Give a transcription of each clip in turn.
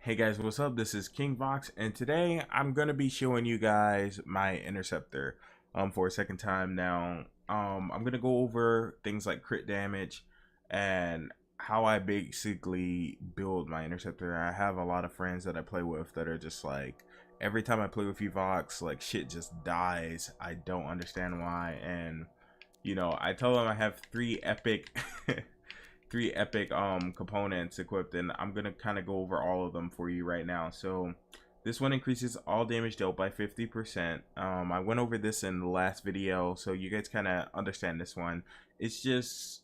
Hey guys, what's up? This is King Vox, and today I'm gonna be showing you guys my Interceptor for a second time now. I'm gonna go over things like crit damage and how I basically build my Interceptor. I have a lot of friends that I play with that are just like, every time I play with you Vox, like shit just dies. I don't understand why, and I tell them I have three epic three epic components equipped, and I'm gonna kind of go over all of them for you right now. So this one increases all damage dealt by 50%. I went over this in the last video, so you guys kind of understand this one. It's just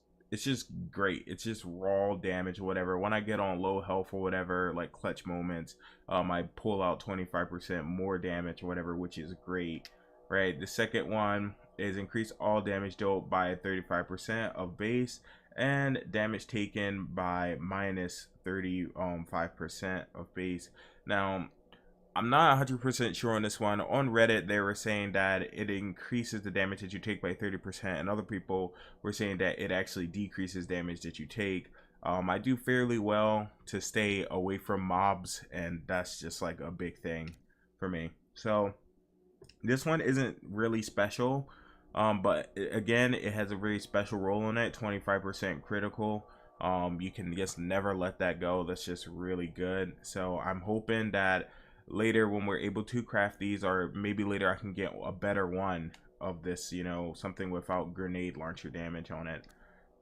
great. It's just raw damage or whatever. When I get on low health or whatever, like clutch moments, I pull out 25% more damage or whatever, which is great, right? The second one is increase all damage dealt by 35% of base, and damage taken by minus 35% of base. Now, I'm not 100% sure on this one. On Reddit, they were saying that it increases the damage that you take by 30%, and other people were saying that it actually decreases damage that you take. I do fairly well to stay away from mobs, and that's just like a big thing for me. So this one isn't really special, but again, it has a very special role in it. 25% critical. You can just never let that go. That's just really good. So I'm hoping that later when we're able to craft these, or maybe later I can get a better one of this, something without grenade launcher damage on it.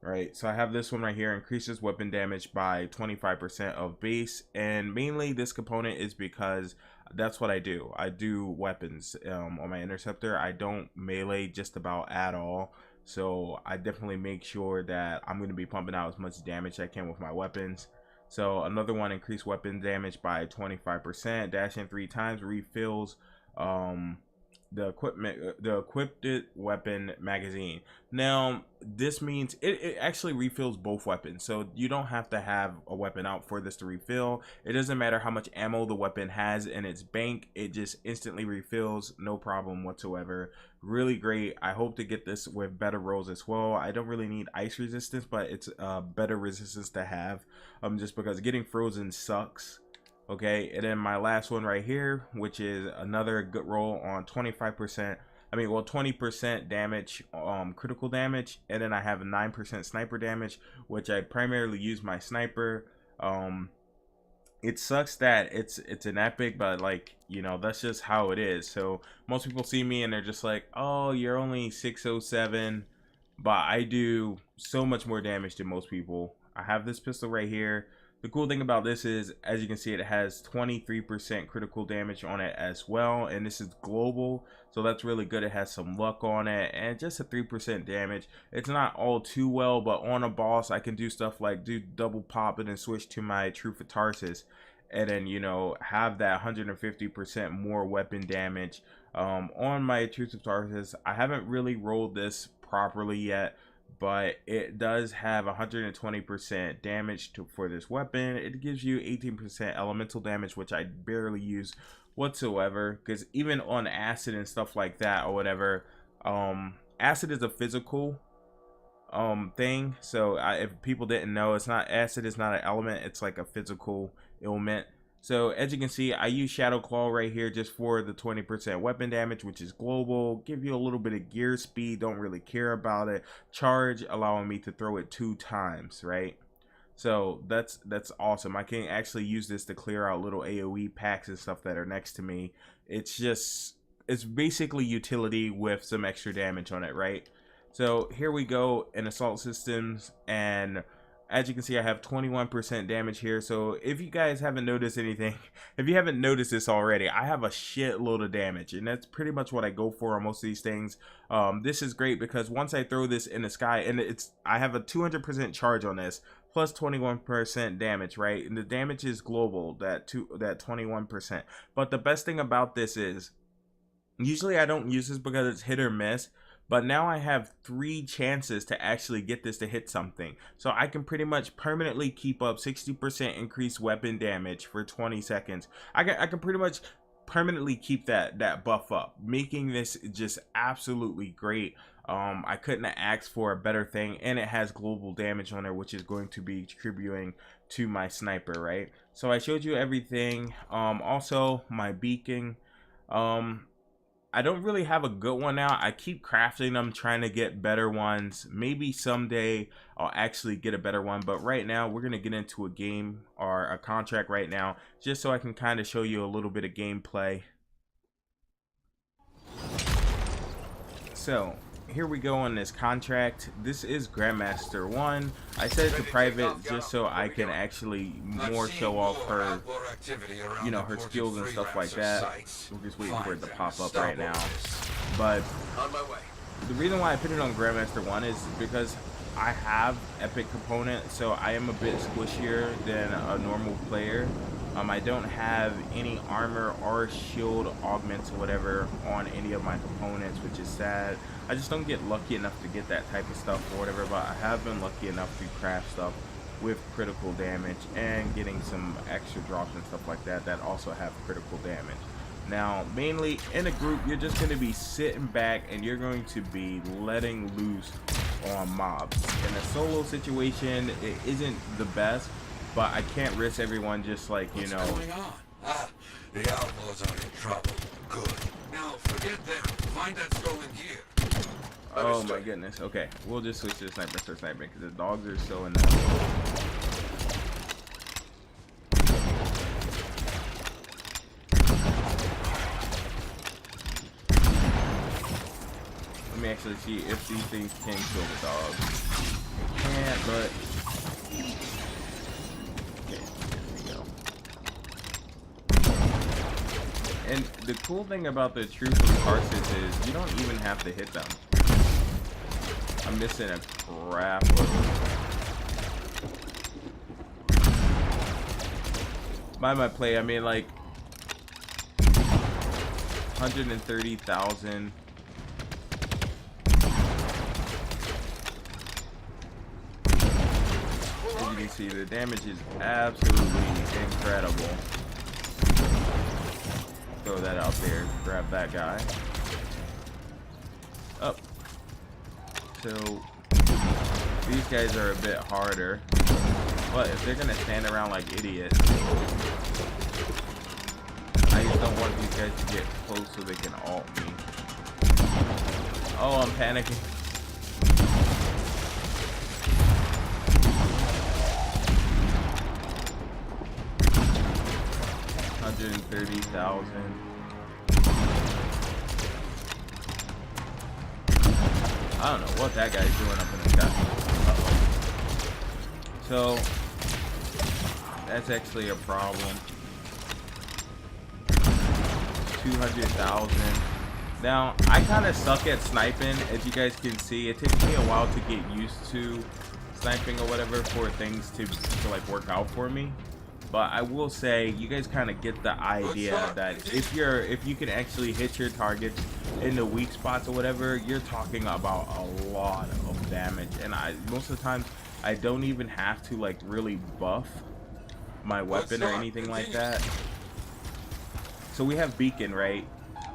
Right, so I have this one right here, increases weapon damage by 25% of base, and mainly this component is because that's what I do. I do weapons on my Interceptor. I don't melee just about at all, so I definitely make sure that I'm going to be pumping out as much damage as I can with my weapons. So another one, increased weapon damage by 25%, dash in 3 times, refills the equipped weapon magazine. Now this means it actually refills both weapons, so you don't have to have a weapon out for this to refill. It doesn't matter how much ammo the weapon has in its bank, it just instantly refills, no problem whatsoever. Really great. I hope to get this with better rolls as well. I don't really need ice resistance, but it's better resistance to have, just because getting frozen sucks. Okay, and then my last one right here, which is another good roll on 25%, 20% damage, critical damage, and then I have a 9% sniper damage, which I primarily use my sniper. It sucks that it's an epic, but like, that's just how it is. So most people see me and they're just like, oh, you're only 607, but I do so much more damage than most people. I have this pistol right here. The cool thing about this is, as you can see, it has 23% critical damage on it as well, and this is global, so that's really good. It has some luck on it, and just a 3% damage. It's not all too well, but on a boss, I can do stuff like do double pop it and switch to my Truth of Tarsus, and then have that 150% more weapon damage. On my Truth of Tarsus, I haven't really rolled this properly yet, but it does have 120% damage for this weapon. It gives you 18% elemental damage, which I barely use whatsoever, because even on acid and stuff like that or whatever, acid is a physical thing. So if people didn't know, it's not, acid is not an element, it's like a physical ailment. So as you can see, I use Shadow Claw right here just for the 20% weapon damage, which is global. Give you a little bit of gear speed, don't really care about it. Charge, allowing me to throw it 2 times, right? So that's awesome. I can actually use this to clear out little AoE packs and stuff that are next to me. It's basically utility with some extra damage on it, right? So here we go in assault systems, and as you can see, I have 21% damage here. So if you guys haven't noticed anything, if you haven't noticed this already, I have a shitload of damage, and that's pretty much what I go for on most of these things. This is great because once I throw this in the sky, and I have a 200% charge on this, plus 21% damage, right? And the damage is global, that 21%. But the best thing about this is, usually I don't use this because it's hit or miss, but now I have 3 chances to actually get this to hit something. So I can pretty much permanently keep up 60% increased weapon damage for 20 seconds. I can pretty much permanently keep that buff up, making this just absolutely great. I couldn't ask for a better thing, and it has global damage on there, which is going to be contributing to my sniper, right? So I showed you everything. Also my beacon. I don't really have a good one now. I keep crafting them, trying to get better ones. Maybe someday I'll actually get a better one, but right now we're gonna get into a game or a contract right now, just so I can kind of show you a little bit of gameplay. So here we go on this contract. This is Grandmaster 1. I set it to private just so I can actually more show off her, you know, her skills and stuff like that. We're just waiting for it to pop up right now. But the reason why I put it on Grandmaster 1 is because I have epic component, so I am a bit squishier than a normal player. I don't have any armor or shield augments or whatever on any of my components, which is sad. I just don't get lucky enough to get that type of stuff or whatever, but I have been lucky enough to craft stuff with critical damage and getting some extra drops and stuff like that that also have critical damage. Now, mainly in a group, you're just going to be sitting back and you're going to be letting loose on mobs. In a solo situation, it isn't the best, but I can't risk everyone just like, you know. What's going on? Ah, the outlaws are in trouble. Good. Now forget them. Find that stolen gear. Oh my goodness. Okay, we'll just switch to the sniper for sniping because the dogs are so annoying. Let me actually see if these things can kill the dogs. They can't, but and the cool thing about the Truth of Tarsus is you don't even have to hit them. I'm missing a crap load. By my play, I mean like 130,000. As you can see, the damage is absolutely incredible. Throw that out there, grab that guy. Up. So these guys are a bit harder, but if they're gonna stand around like idiots, I just don't want these guys to get close so they can ult me. Oh, I'm panicking. $130,000. I don't know what that guy's doing up in the sky. So that's actually a problem. 200,000. Now I kind of suck at sniping, as you guys can see. It takes me a while to get used to sniping or whatever for things to like work out for me. But I will say, you guys kind of get the idea that if you can actually hit your targets in the weak spots or whatever, you're talking about a lot of damage. And most of the time, I don't even have to like really buff my weapon or anything like that. So we have Beacon, right?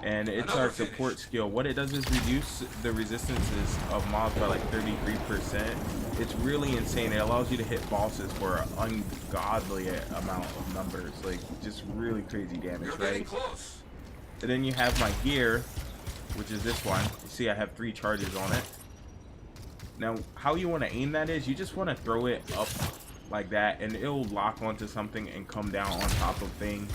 And it's our support skill. What it does is reduce the resistances of mobs by like 33%. It's really insane. It allows you to hit bosses for an ungodly amount of numbers, like just really crazy damage, right? And then you have my gear, which is this one. You see I have 3 charges on it. Now how you want to aim that is you just want to throw it up like that and it'll lock onto something and come down on top of things.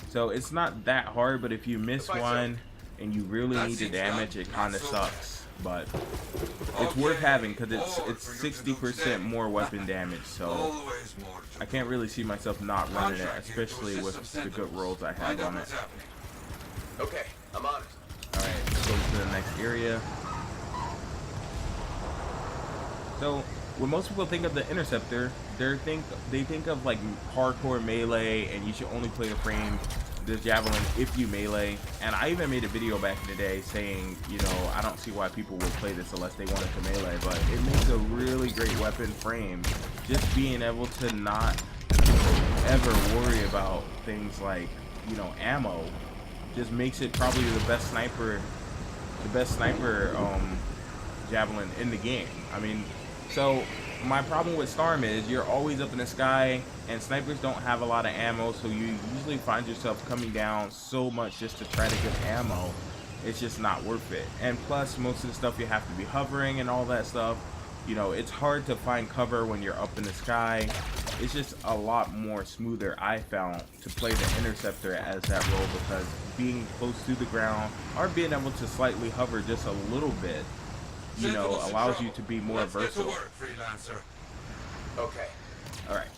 So it's not that hard, but if you miss one and you really need the damage, it kind of sucks. But it's worth having because it's 60% more weapon damage. So I can't really see myself not running it, especially with the good rolls I have on it. Okay, I'm on it. All right, let's go to the next area. So when most people think of the Interceptor, they think of like hardcore melee, and you should only play the javelin if you melee. And I even made a video back in the day saying, you know, I don't see why people would play this unless they wanted to melee, but it makes a really great weapon frame. Just being able to not ever worry about things like, you know, ammo just makes it probably the best sniper best sniper javelin in the game. I mean, so my problem with Storm is you're always up in the sky, and snipers don't have a lot of ammo, so you usually find yourself coming down so much just to try to get ammo. It's just not worth it. And plus, most of the stuff you have to be hovering and all that stuff. You know, it's hard to find cover when you're up in the sky. It's just a lot more smoother, I found, to play the Interceptor as that role, because being close to the ground or being able to slightly hover just a little bit, you know, allows you to be more versatile. Get to work, freelancer. Okay. All right.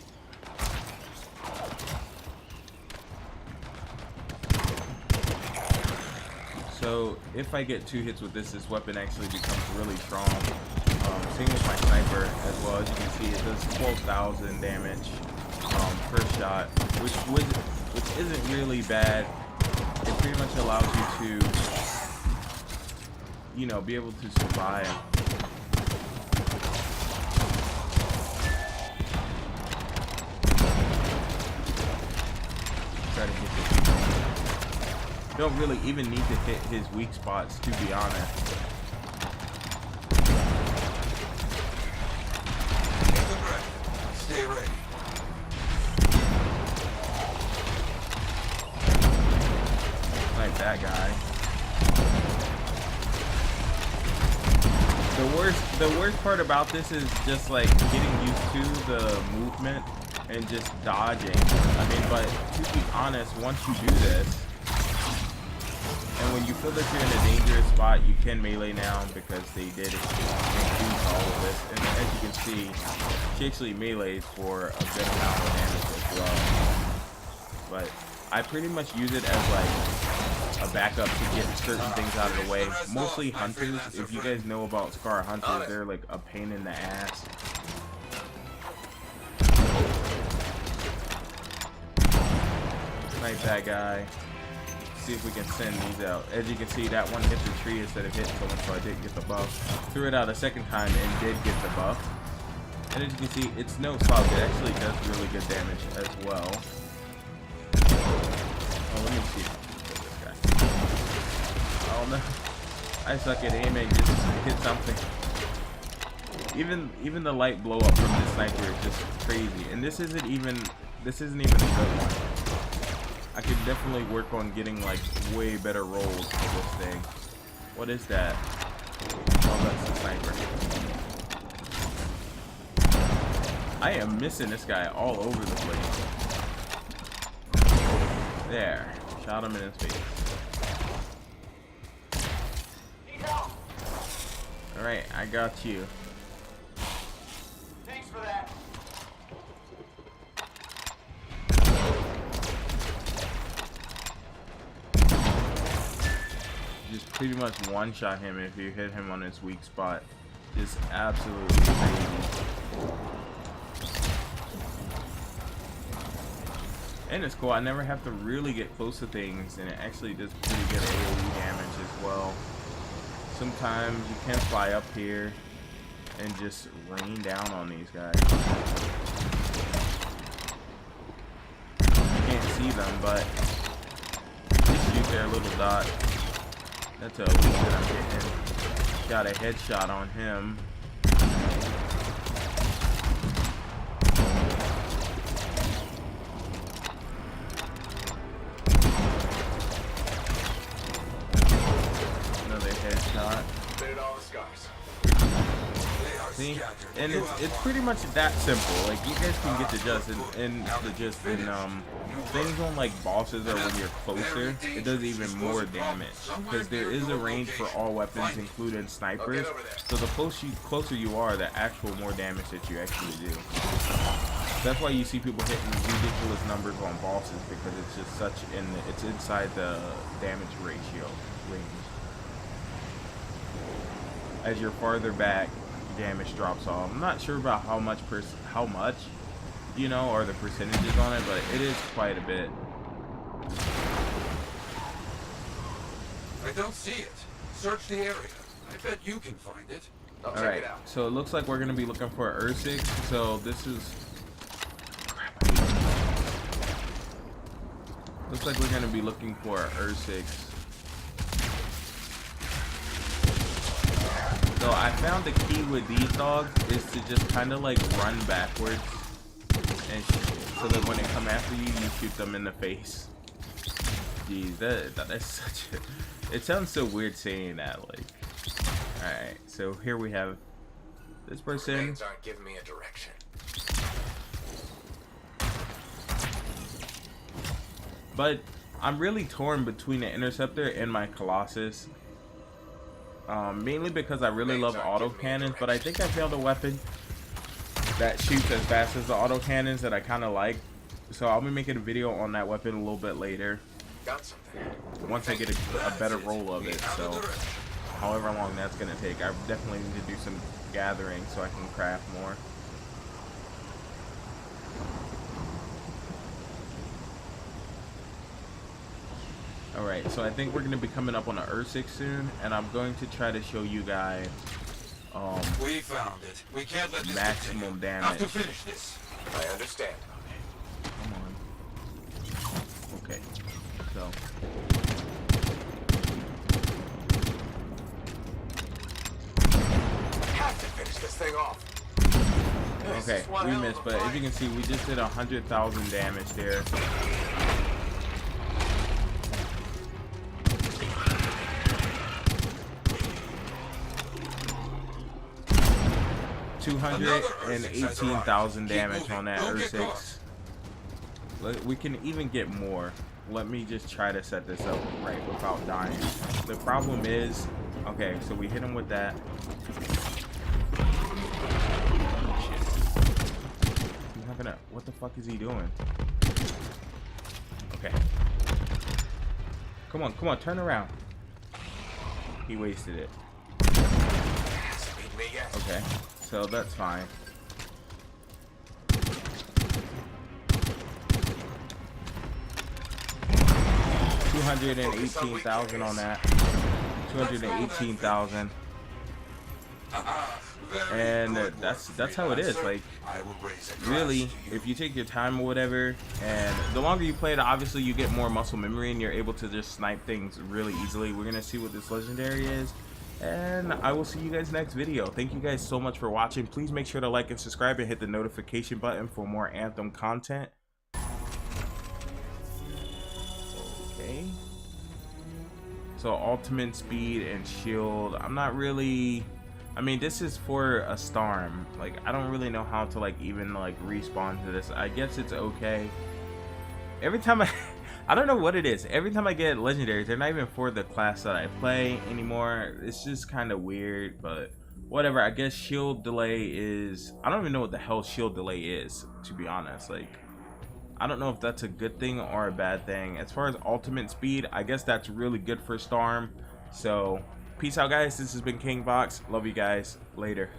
So if I get 2 hits with this weapon actually becomes really strong. Same with my sniper as well. As you can see, it does 12,000 damage per shot, which isn't really bad. It pretty much allows you to, you know, be able to survive. Try to hit this. Don't really even need to hit his weak spots, to be honest. Stay ready. Like that guy. The worst part about this is just like getting used to the movement and just dodging. I mean, but to be honest, once you do this, and when you feel that you're in a dangerous spot, you can melee now, because they did increase all of this. And as you can see, she actually melees for a good amount of damage as well. But I pretty much use it as like a backup to get certain things out of the way. Mostly hunters. If you guys know about Scar hunters, they're like a pain in the ass. Snipe that guy. See if we can send these out. As you can see, that one hit the tree instead of hitting someone, so I didn't get the buff. Threw it out a second time and did get the buff. And as you can see, it's no slouch. It actually does really good damage as well. Oh, let me see this guy. Oh no, I suck at aiming. Just hit something. Even the light blow up from this sniper is just crazy. And this isn't even a good one. I could definitely work on getting like way better rolls for this thing. What is that? Oh, that's the sniper. I am missing this guy all over the place. There. Shot him in his face. Alright, I got you. Thanks for that. Just pretty much one-shot him if you hit him on his weak spot. Just absolutely crazy. And it's cool, I never have to really get close to things, and it actually does pretty good AoE damage as well. Sometimes you can fly up here and just rain down on these guys. You can't see them, but just shoot their little dot. That's a weak that I'm getting. Got a headshot on him. Another headshot. See? And it's pretty much that simple. Like, you guys can get the gist and things on like bosses or when you're closer, it does even more damage, because there is a range for all weapons, including snipers. So the closer you are, the actual more damage that you actually do. That's why you see people hitting ridiculous numbers on bosses, because it's just it's inside the damage ratio range. As you're farther back, damage drops off. I'm not sure about how much, you know, or the percentages on it, but it is quite a bit. I don't see it. Search the area. I bet you can find it. I'll check Alright, it out. so it looks like we're gonna be looking for a Ursix. So this is looks like we're gonna be looking for a Ursix. So I found the key with these dogs is to just kind of like run backwards, and so that when they come after you, you shoot them in the face. Jeez, that's such a... It sounds so weird saying that. Like, all right, so here we have this person. Grenades aren't giving me a direction. But I'm really torn between the Interceptor and my Colossus. Mainly because I really love autocannons, but I think I found a weapon that shoots as fast as the autocannons that I kind of like. So I'll be making a video on that weapon a little bit later. Got something. Once I get a better roll of it. So however long that's going to take, I definitely need to do some gathering so I can craft more. Alright, so I think we're going to be coming up on an Ursix soon, and I'm going to try to show you guys we found it. We can't let this maximum continue. damage. Have to finish this. I understand. Come on. Okay, so Have to finish this thing off. okay, we missed, but as you can see, we just did 100,000 damage there. $218,000 damage on that Ursix. We can even get more. Let me just try to set this up right without dying. The problem is, okay, so we hit him with that. He's not gonna, what the fuck is he doing? Okay. Come on, turn around. He wasted it. Okay, so that's fine. $218,000 on that. 218,000. And that's how it is. Like, really, if you take your time or whatever, and the longer you play it, obviously you get more muscle memory and you're able to just snipe things really easily. We're gonna see what this legendary is, and I will see you guys next video. Thank you guys so much for watching. Please make sure to like and subscribe and hit the notification button for more Anthem content. Okay, so ultimate speed and shield. I'm not really, I mean, this is for a Storm. Like, I don't really know how to like even like respawn to this. I guess it's okay. Every time I don't know what it is. Every time I get legendaries, they're not even for the class that I play anymore. It's just kind of weird, but whatever. I guess shield delay is, I don't even know what the hell shield delay is, to be honest. Like, I don't know if that's a good thing or a bad thing. As far as ultimate speed, I guess that's really good for Storm. So peace out, guys. This has been King Vox. Love you guys. Later.